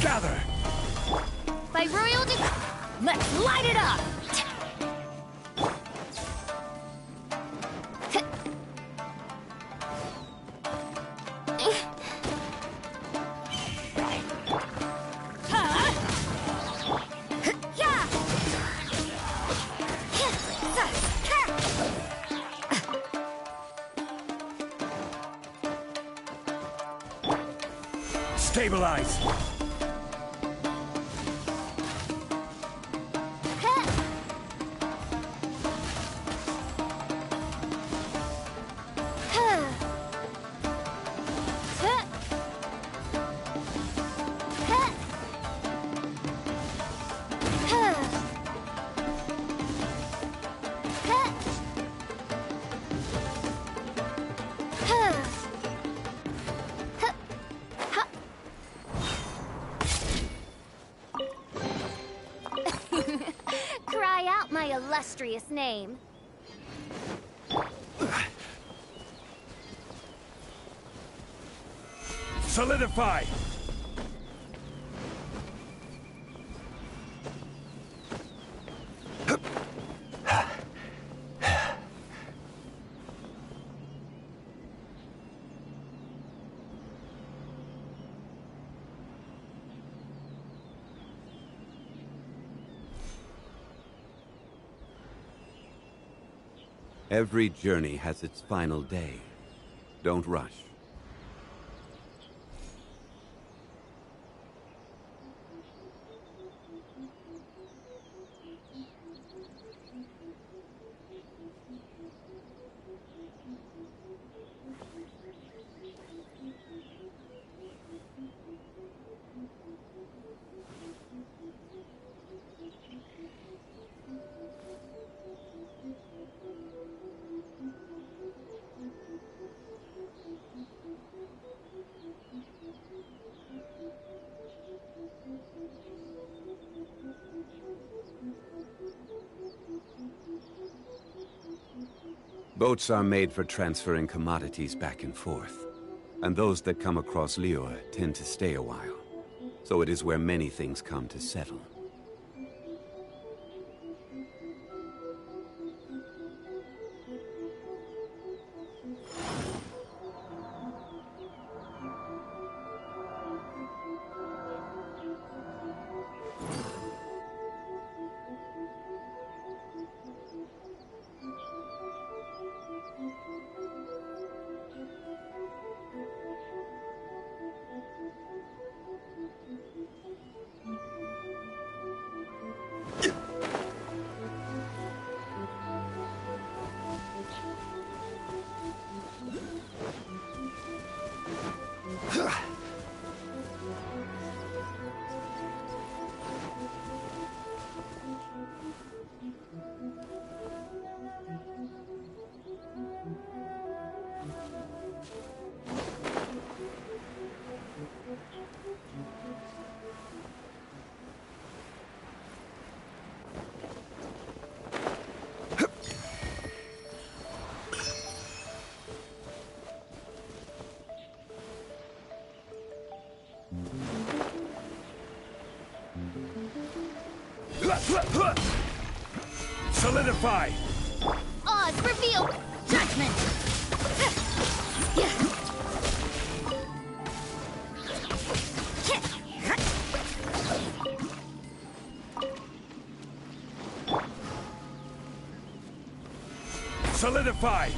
Gather! By royal let's light it up! Stabilize! Cry out my illustrious name. Solidify! Every journey has its final day. Don't rush. Boats are made for transferring commodities back and forth, and those that come across Liyue tend to stay a while. So it is where many things come to settle. Solidify! Oz, reveal! Judgment! Solidify!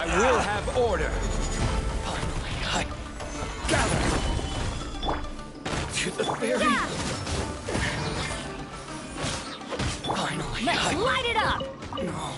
will have order. Finally, gather. To the very... Finally, Let's light it up! No.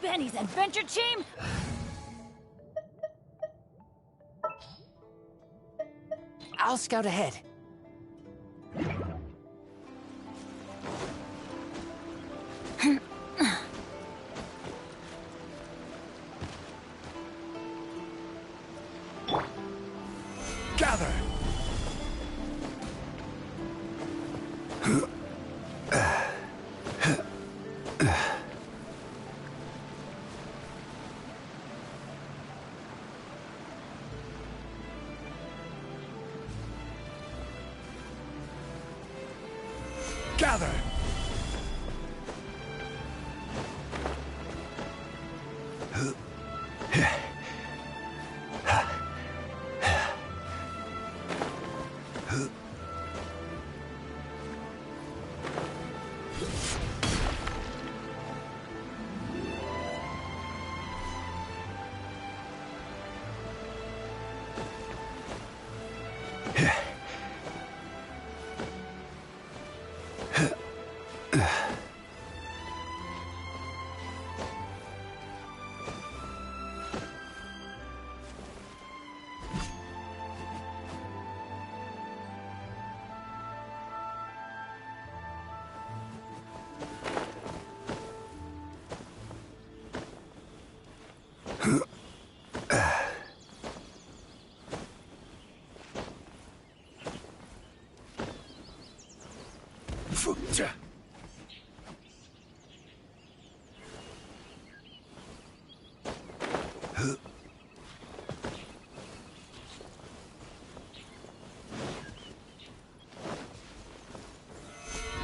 Benny's adventure team? I'll scout ahead. Gather. Gather.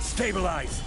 Stabilize.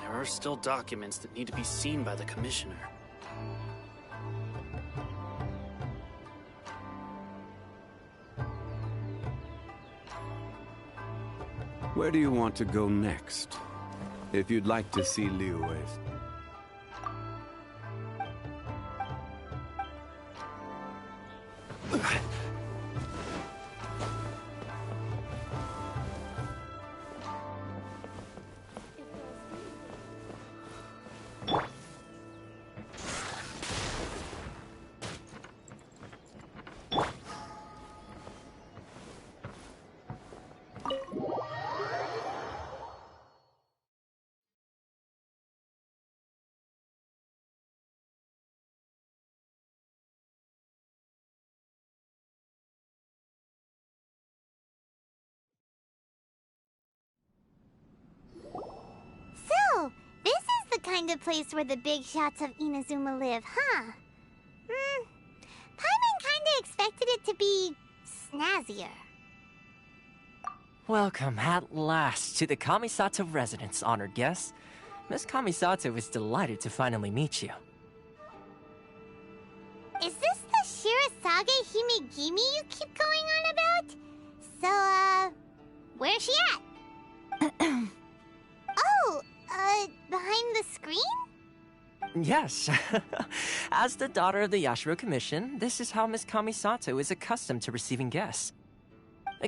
There are still documents that need to be seen by the Commissioner. Where do you want to go next? If you'd like to see Liyue's... kind of place where the big shots of Inazuma live, huh? Paimon kinda expected it to be snazzier. Welcome at last to the Kamisato residence, honored guests. Miss Kamisato is delighted to finally meet you. Is this the Shirazage Himegimi you keep going on about? So, where's she at? Oh, behind the screen? Yes. As the daughter of the Yashiro Commission, this is how Miss Kamisato is accustomed to receiving guests.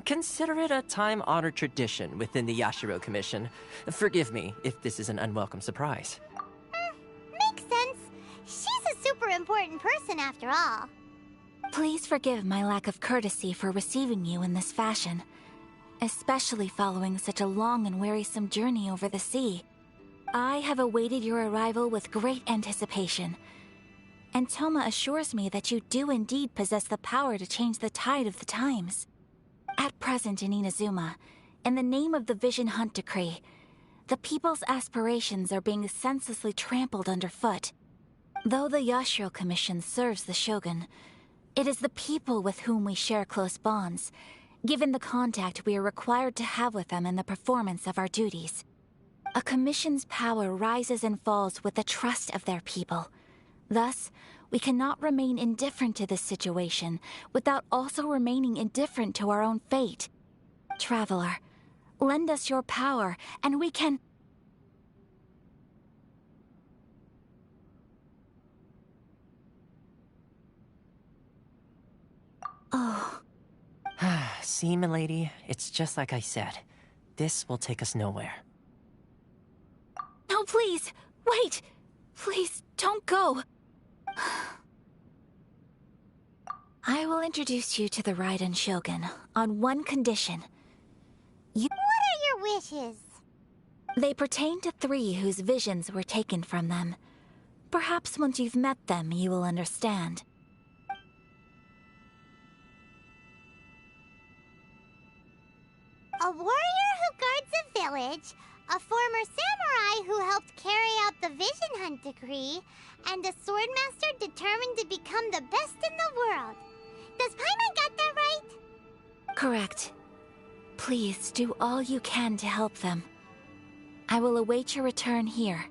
Consider it a time-honored tradition within the Yashiro Commission. Forgive me if this is an unwelcome surprise. Makes sense. She's a super important person after all. Please forgive my lack of courtesy for receiving you in this fashion, especially following such a long and wearisome journey over the sea. I have awaited your arrival with great anticipation, and Toma assures me that you do indeed possess the power to change the tide of the times. At present in Inazuma, in the name of the Vision Hunt Decree, the people's aspirations are being senselessly trampled underfoot. Though the Yashiro Commission serves the Shogun, it is the people with whom we share close bonds, given the contact we are required to have with them in the performance of our duties. A commission's power rises and falls with the trust of their people. Thus, we cannot remain indifferent to this situation without also remaining indifferent to our own fate. Traveler, lend us your power, and we can... Oh. See, milady, it's just like I said. This will take us nowhere. No, please! Wait! Please, don't go! I will introduce you to the Raiden Shogun on one condition. What are your wishes? They pertain to 3 whose visions were taken from them. Perhaps once you've met them, you will understand. A warrior who guards a village, a former samurai who helped carry out the Vision Hunt Decree, and a swordmaster determined to become the best in the world. Does Paimon got that right? Correct. Please do all you can to help them. I will await your return here.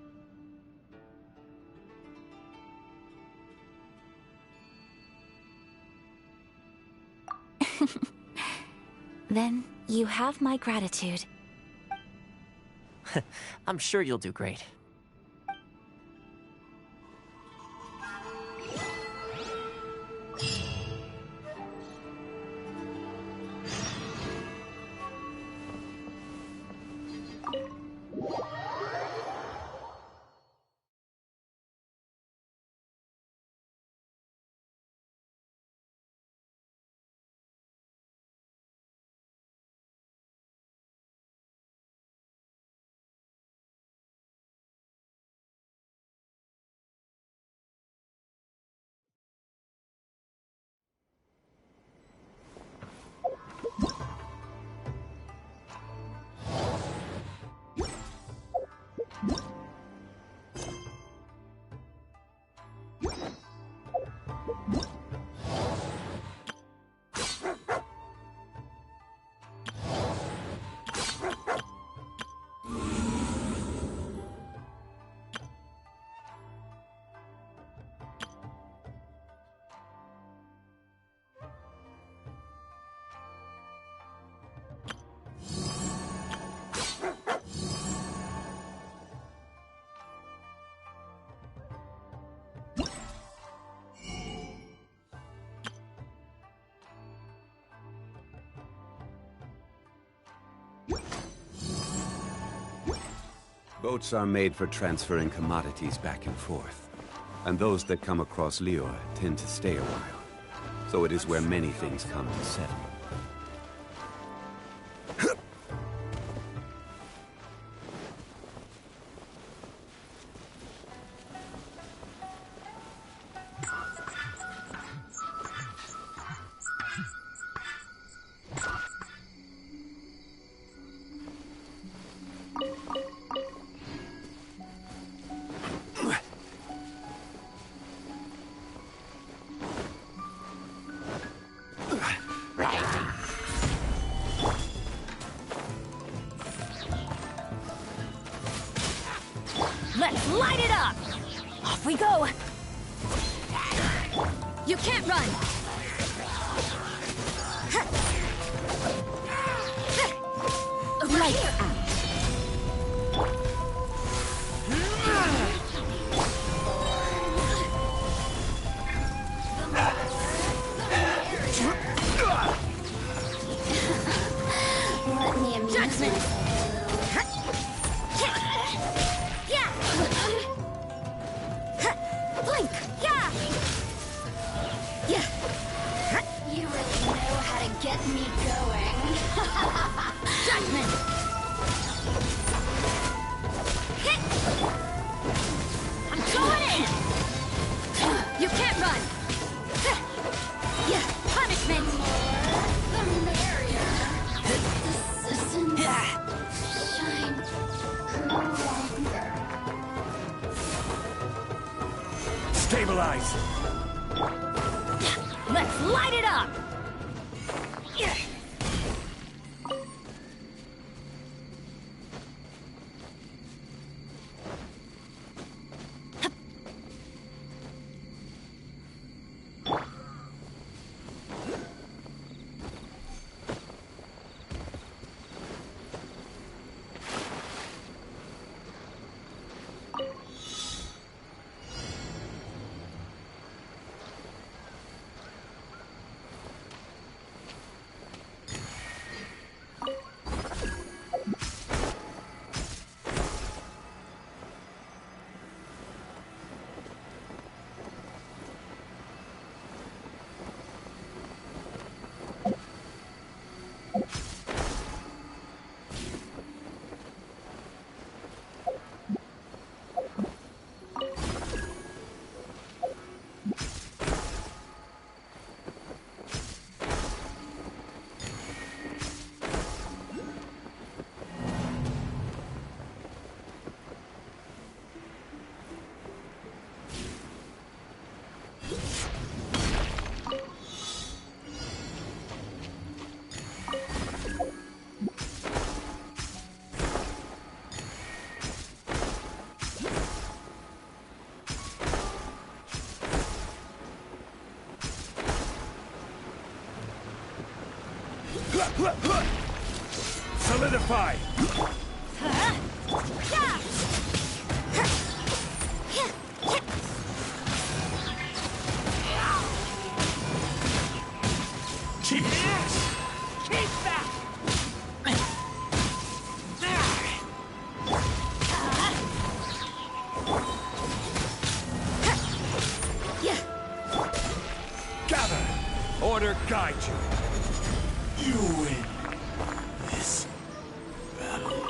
Then you have my gratitude. I'm sure you'll do great. Boats are made for transferring commodities back and forth. And those that come across Lior tend to stay a while. So it is where many things come to settle. You can't run! Lights out. Judgment! Yeah! Blink! Yeah! Yeah! You really know how to get me going. Judgment! Hit! I'm going in! You can't run! Yeah! Punishment! The merrier. Assistance. Shine. Longer. Stabilize! Let's light it up! Solidify! Keep back! Gather! Order guide you. You win this battle.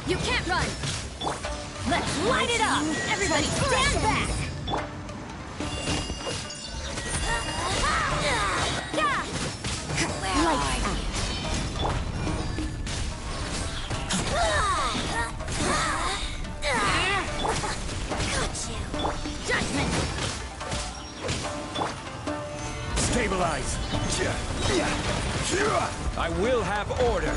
You can't run! Let's light it up! Everybody stand back! Lights out. Got you. Judgment! Stabilize! I will have order!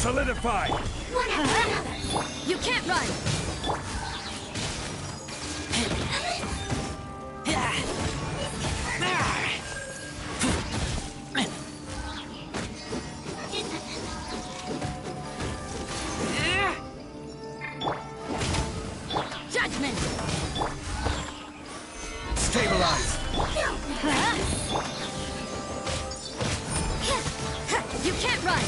Solidify! You can't run! Judgment! Stabilize! You can't run!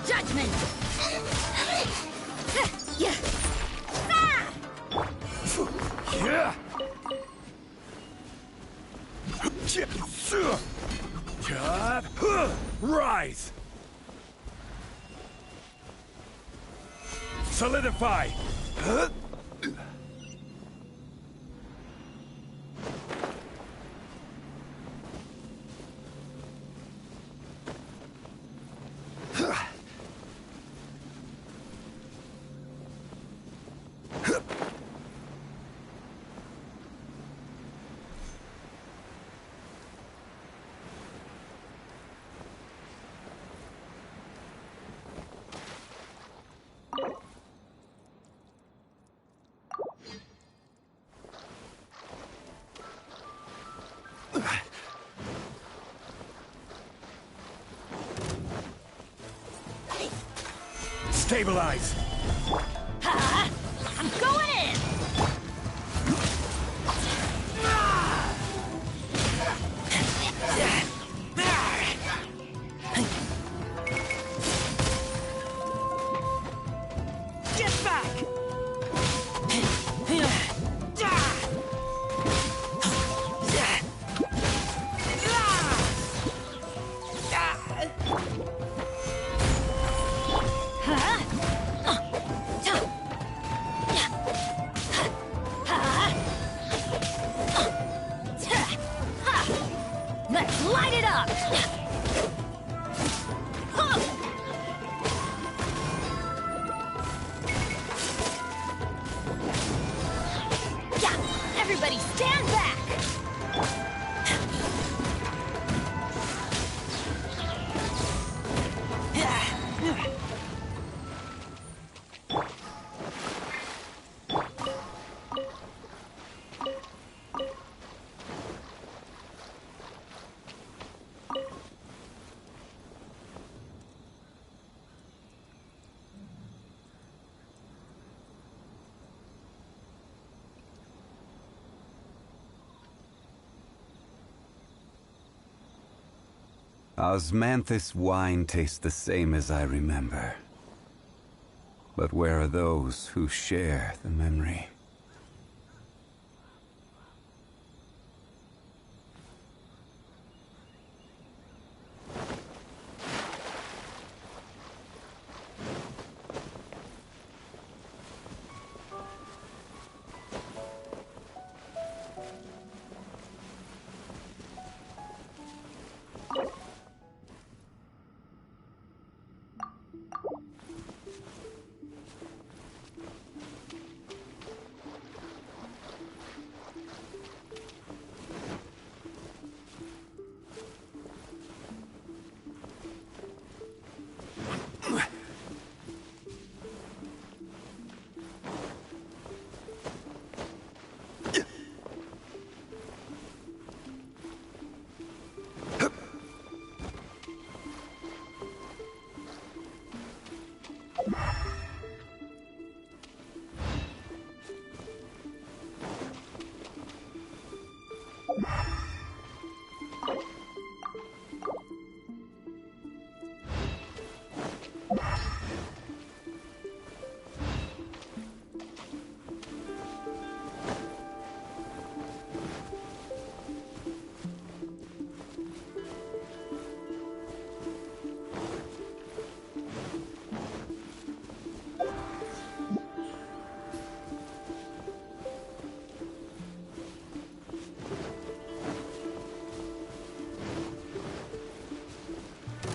Judgment! Yeah! Rise! Solidify! Stabilize! I'm going in! Get back! Let's light it up! Yeah! Everybody stand back! Osmanthus wine tastes the same as I remember. But where are those who share the memory?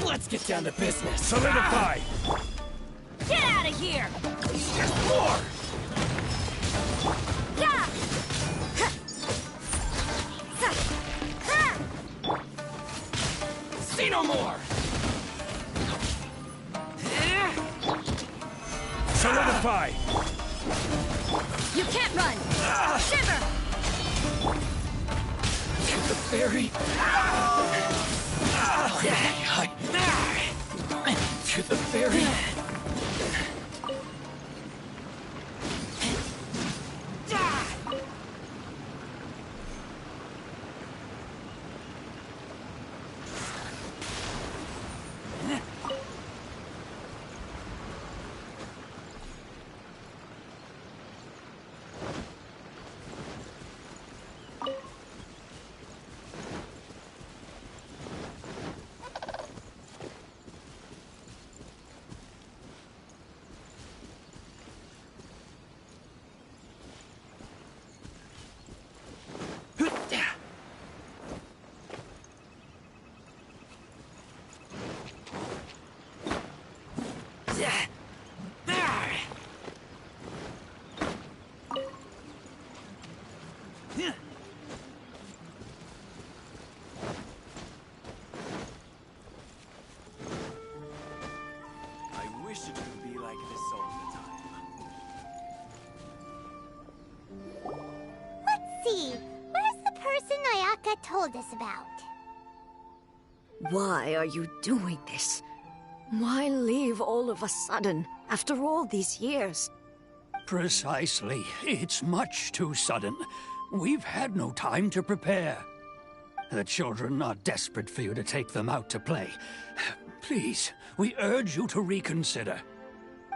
Let's get down to business. Solidify! Get out of here! More! Yeah! See no more! Solidify! You can't run! Shiver! To the ferry! To the ferry! I wish it could be like this all the time. Let's see. Where's the person Ayaka told us about? Why are you doing this? Why leave all of a sudden, after all these years? Precisely. It's much too sudden. We've had no time to prepare. The children are desperate for you to take them out to play. Please, we urge you to reconsider.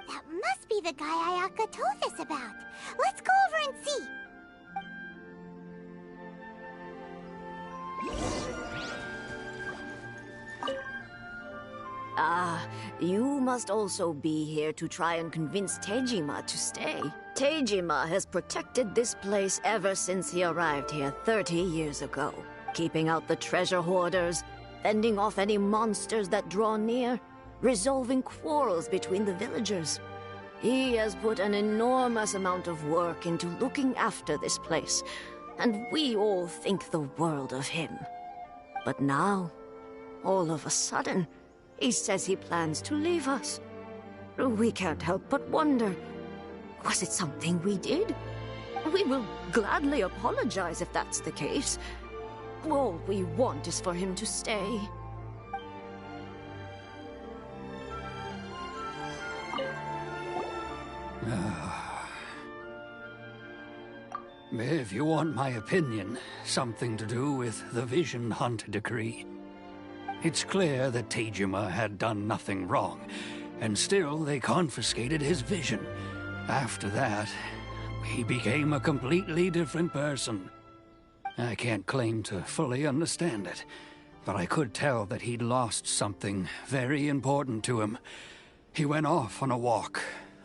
That must be the guy Ayaka told us about. Let's go over and see. Ah, you must also be here to try and convince Tejima to stay. Tejima has protected this place ever since he arrived here 30 years ago, keeping out the treasure hoarders, fending off any monsters that draw near, resolving quarrels between the villagers. He has put an enormous amount of work into looking after this place, and we all think the world of him. But now, all of a sudden, he says he plans to leave us. We can't help but wonder, was it something we did? We will gladly apologize if that's the case. All we want is for him to stay. If you want my opinion, something to do with the Vision Hunt decree. It's clear that Tejima had done nothing wrong, and still they confiscated his vision. After that, he became a completely different person. I can't claim to fully understand it, but I could tell that he'd lost something very important to him. He went off on a walk,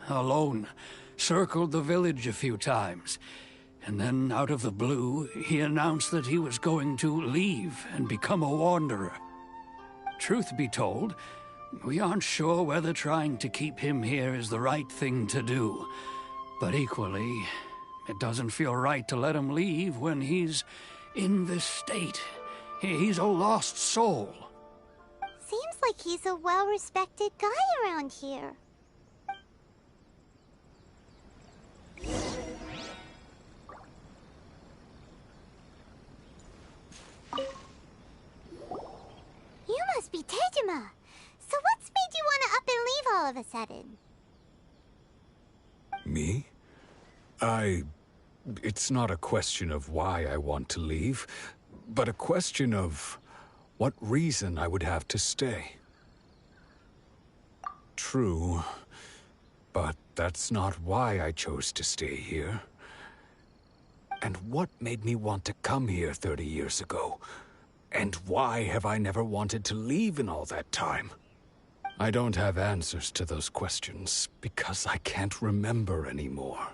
alone, circled the village a few times, and then out of the blue, he announced that he was going to leave and become a wanderer. Truth be told, we aren't sure whether trying to keep him here is the right thing to do. But equally, it doesn't feel right to let him leave when he's in this state. He's a lost soul. Seems like he's a well-respected guy around here. You must be Tejima. So what's made you want to up and leave all of a sudden? Me? It's not a question of why I want to leave, but a question of what reason I would have to stay. True, but that's not why I chose to stay here. And what made me want to come here 30 years ago? And why have I never wanted to leave in all that time? I don't have answers to those questions because I can't remember anymore.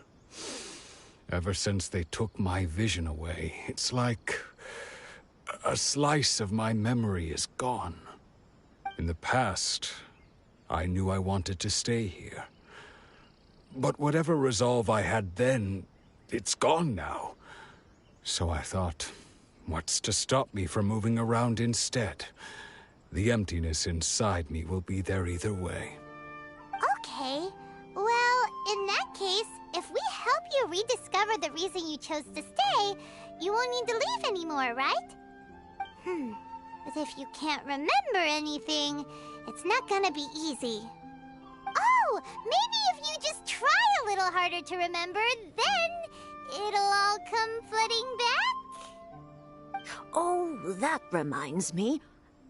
Ever since they took my vision away, it's like a slice of my memory is gone. In the past, I knew I wanted to stay here. But whatever resolve I had then, it's gone now. So I thought, what's to stop me from moving around instead? The emptiness inside me will be there either way. Okay. Well, in that case, if we help you rediscover the reason you chose to stay, you won't need to leave anymore, right? But if you can't remember anything, it's not gonna be easy. Oh, maybe if you just try a little harder to remember, then it'll all come flooding back? Oh, that reminds me.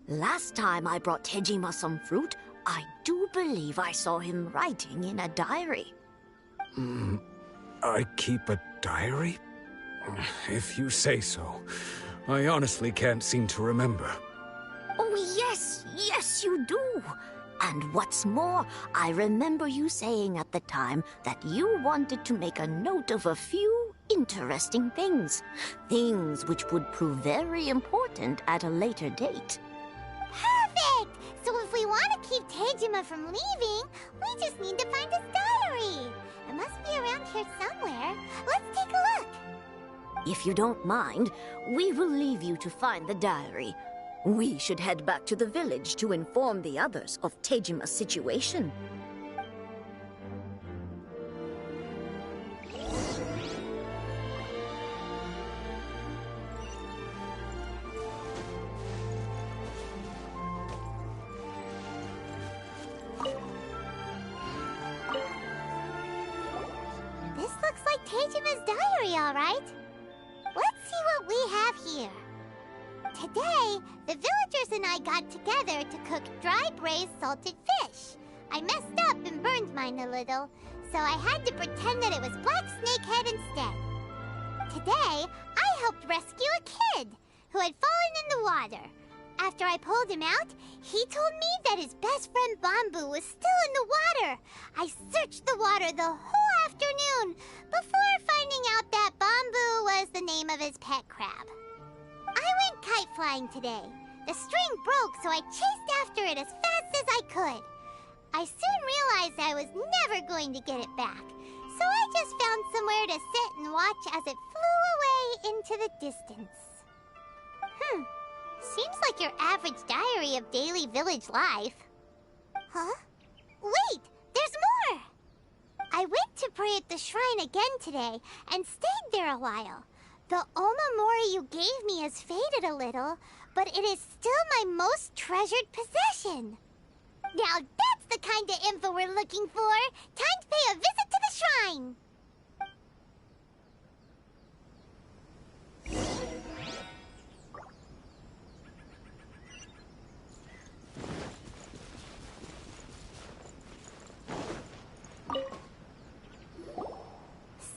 Last time I brought Tejima some fruit, I do believe I saw him writing in a diary. I keep a diary? If you say so. I honestly can't seem to remember. Oh, yes, you do. And what's more, I remember you saying at the time that you wanted to make a note of a few interesting things. Things which would prove very important at a later date. Perfect! So if we want to keep Tejima from leaving, we just need to find his diary. It must be around here somewhere. Let's take a look. If you don't mind, we will leave you to find the diary. We should head back to the village to inform the others of Tejima's situation. This looks like Tejima's diary, all right. Let's see what we have here. Today, the villagers and I got together to cook dry braised salted fish. I messed up and burned mine a little, so I had to pretend that it was black snakehead instead. Today, I helped rescue a kid who had fallen in the water. After I pulled him out, he told me that his best friend Bamboo was still in the water. I searched the water the whole afternoon before finding out that Bamboo was the name of his pet crab. I went kite flying today. The string broke, so I chased after it as fast as I could. I soon realized I was never going to get it back, so I just found somewhere to sit and watch as it flew away into the distance. Seems like your average diary of daily village life. Huh? Wait, there's more! I went to pray at the shrine again today and stayed there a while. The Omamori you gave me has faded a little, but it is still my most treasured possession. Now that's the kind of info we're looking for. Time to pay a visit to the shrine.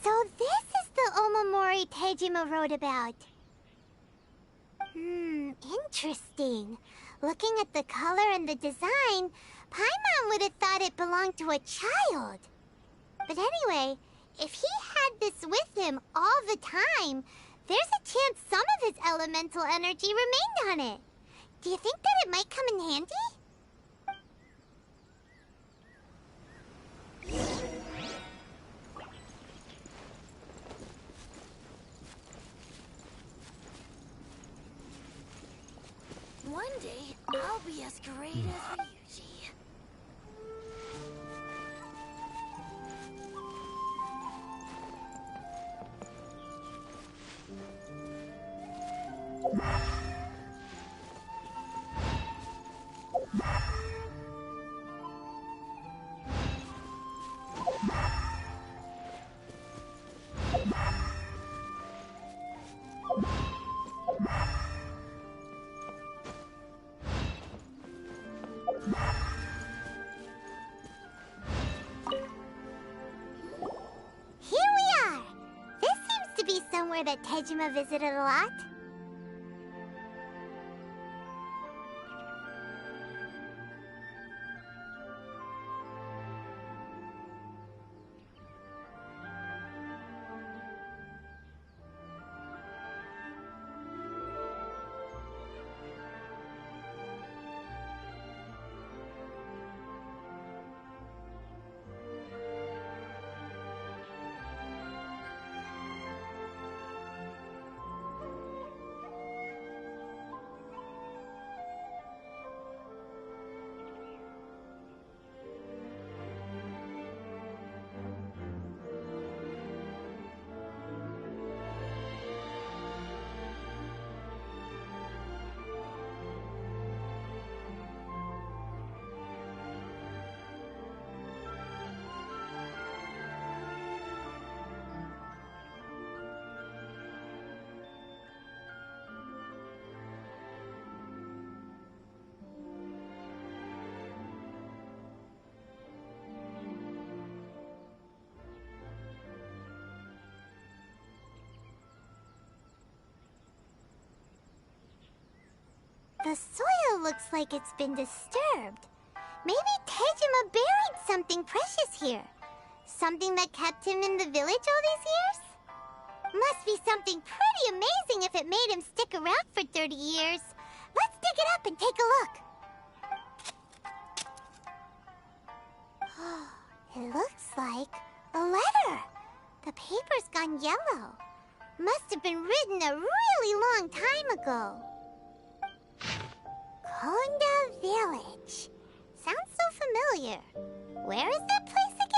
So this is the Omamori Tejima wrote about. Interesting. Looking at the color and the design, Paimon would have thought it belonged to a child. But anyway, if he had this with him all the time, there's a chance some of his elemental energy remained on it. Do you think that it might come in handy? One day, I'll be as great as Ryuji. That Tejima visited a lot? The soil looks like it's been disturbed. Maybe Tejima buried something precious here. Something that kept him in the village all these years? Must be something pretty amazing if it made him stick around for 30 years. Let's dig it up and take a look. It looks like a letter. The paper's gone yellow. Must have been written a really long time ago. Konda Village. Sounds so familiar. Where is that place again?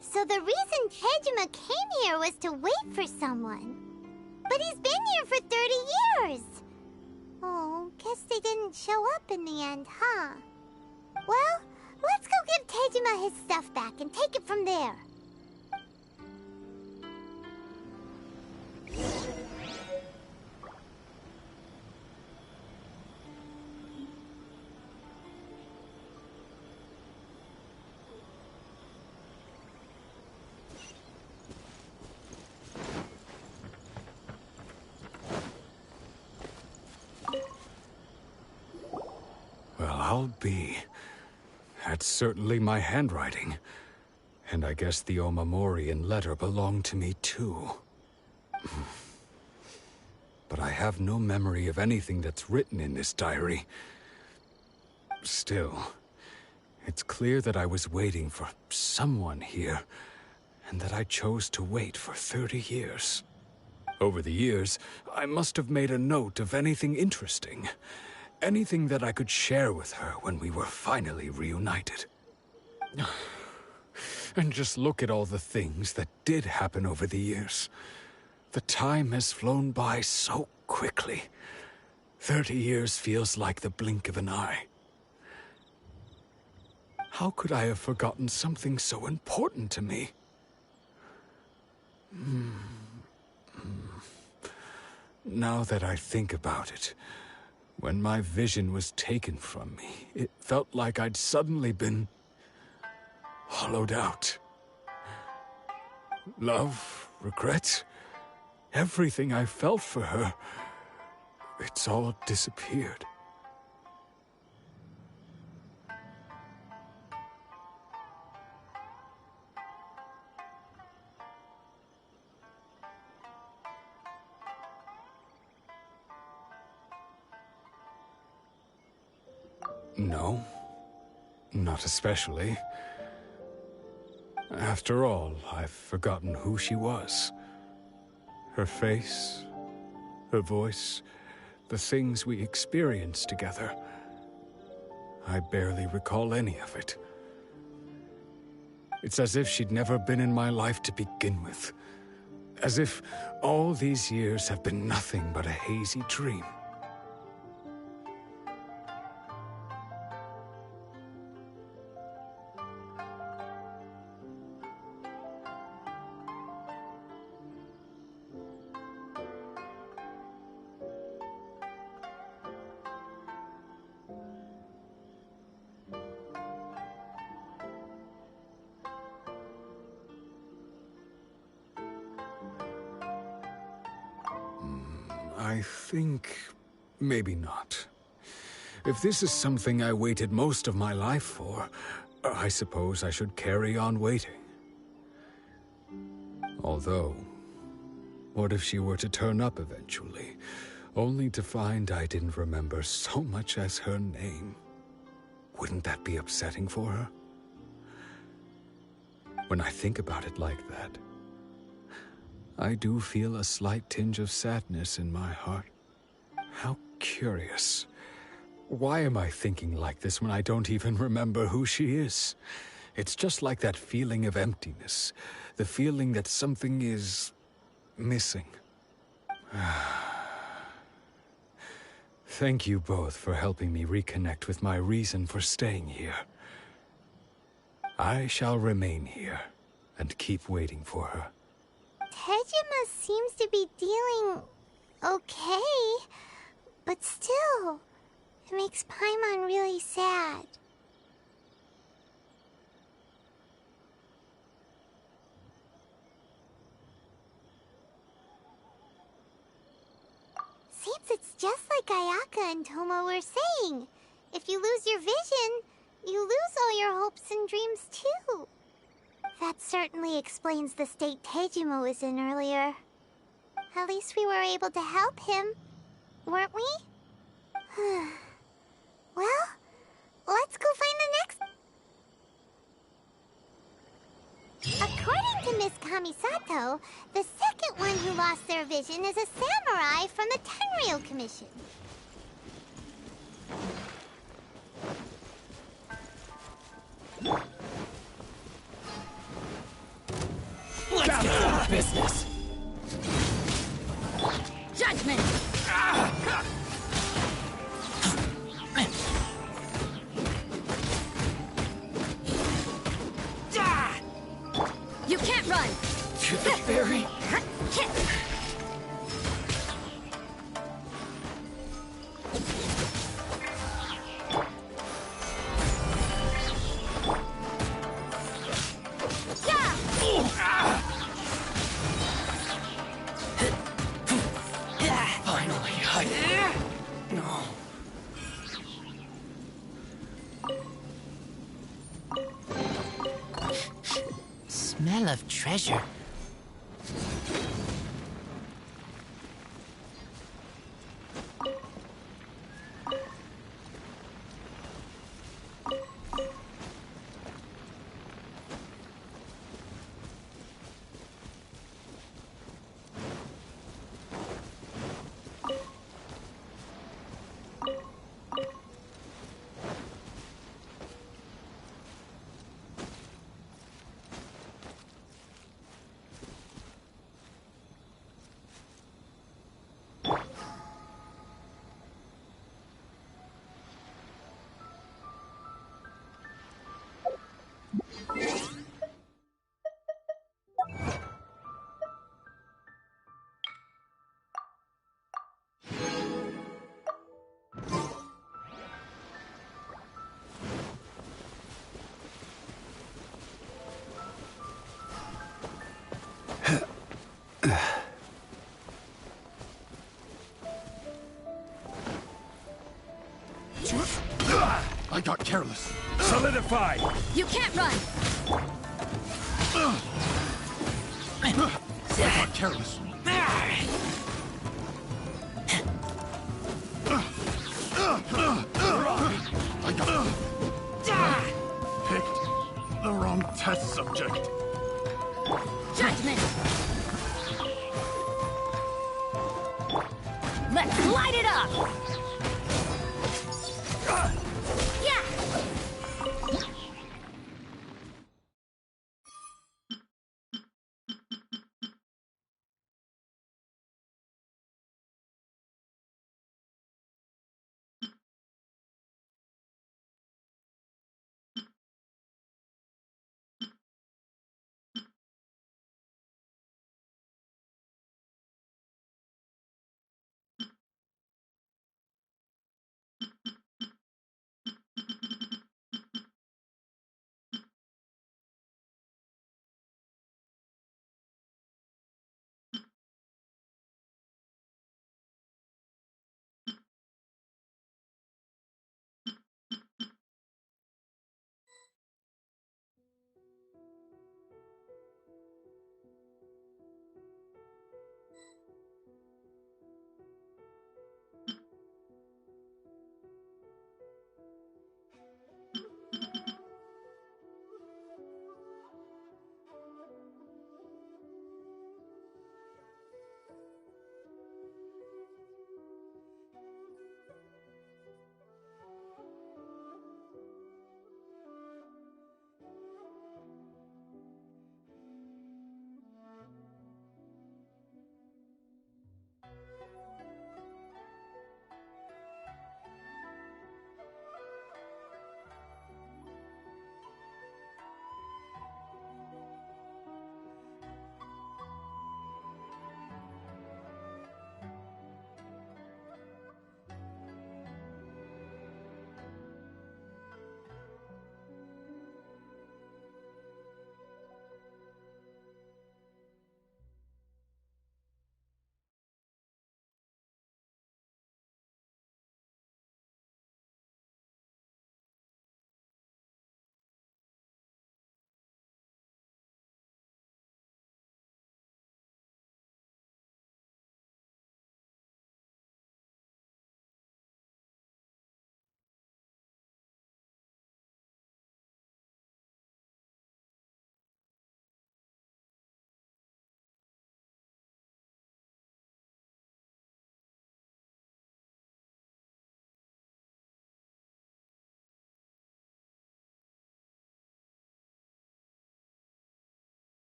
So the reason Tejima came here was to wait for someone. But he's been here for 30 years! Oh, guess they didn't show up in the end, huh? Well, let's go give Tejima his stuff back and take it from there. I'll be. That's certainly my handwriting. And I guess the Omamorian letter belonged to me too. But I have no memory of anything that's written in this diary. Still, it's clear that I was waiting for someone here, and that I chose to wait for 30 years. Over the years, I must have made a note of anything interesting. Anything that I could share with her when we were finally reunited. And just look at all the things that did happen over the years. The time has flown by so quickly. 30 years feels like the blink of an eye. How could I have forgotten something so important to me? Now that I think about it, when my vision was taken from me, it felt like I'd suddenly been hollowed out. Love, regret, everything I felt for her, it's all disappeared. No, not especially. After all, I've forgotten who she was. Her face, her voice, the things we experienced together. I barely recall any of it. It's as if she'd never been in my life to begin with. As if all these years have been nothing but a hazy dream. I think maybe not. If this is something I waited most of my life for, I suppose I should carry on waiting. Although, what if she were to turn up eventually, only to find I didn't remember so much as her name? Wouldn't that be upsetting for her? when I think about it like that. I do feel a slight tinge of sadness in my heart. How curious. Why am I thinking like this when I don't even remember who she is? It's just like that feeling of emptiness. The feeling that something is missing. Thank you both for helping me reconnect with my reason for staying here. I shall remain here and keep waiting for her. Tejima seems to be dealing okay, but still, it makes Paimon really sad. Seems it's just like Ayaka and Tomo were saying. If you lose your vision, you lose all your hopes and dreams too. That certainly explains the state Tejima was in earlier. At least we were able to help him, weren't we? Well, let's go find the next... According to Miss Kamisato, the second one who lost their vision is a samurai from the Tenryou Commission. Let's get down to business. Judgment! You can't run! To the ferry? Finally, No. Smell of treasure. I got careless. Solidify! You can't run! I got careless. I got... picked the wrong test subject. Judgment! Let's light it up!